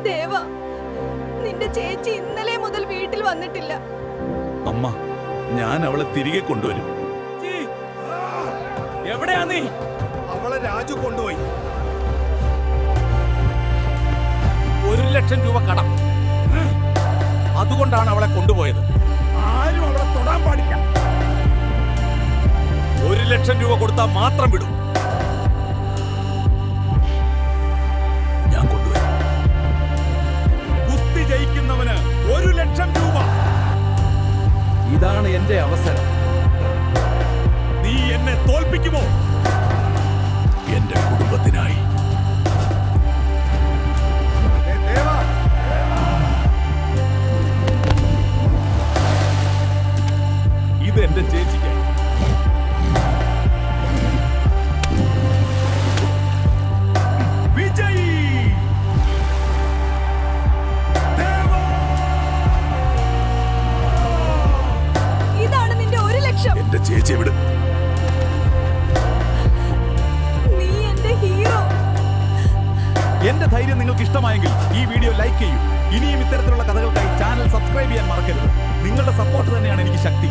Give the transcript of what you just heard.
ദേവ, നിന്റെ ചേച്ചി ഇന്നലെ മുതൽ വീട്ടിൽ വന്നിട്ടില്ല. അമ്മ, ഞാൻ അവളെ തിരികെ കൊണ്ടുവരും. എവിടെയാ നീ? അവളെ രാജു കൊണ്ടുപോയി. 1,00,000 രൂപ കടം, അതുകൊണ്ടാണ് അവളെ കൊണ്ടുപോയത്. ആരും അവളെ തൊടാൻ പാടില്ല. 1,00,000 രൂപ കൊടുത്താൽ മാത്രം വിടും. ഞാൻ കൊണ്ടുവരും. കുസ്തി ജയിക്കുന്നവന് 1,00,000 രൂപ. ഇതാണ് എന്റെ അവസരം. നീ എന്നെ തോൽപ്പിക്കുമോ? എന്റെ കുടുംബത്തിനായി. ഇത് എന്റെ ചേച്ചിക്ക്. വിജയ് ഇതാണ് നിന്റെ 1,00,000. എന്റെ ചേച്ചി വിടും. നീ എന്റെ ഹീറോ. എന്റെ ധൈര്യം നിങ്ങൾക്ക് ഇഷ്ടമായെങ്കിൽ ഈ വീഡിയോ ലൈക്ക് ചെയ്യൂ. ഇനിയും ഇത്തരത്തിലുള്ള കഥകൾക്കായി ചാനൽ സബ്സ്ക്രൈബ് ചെയ്യാൻ മറക്കരുത്. നിങ്ങളുടെ സപ്പോർട്ട് തന്നെയാണ് എനിക്ക് ശക്തി.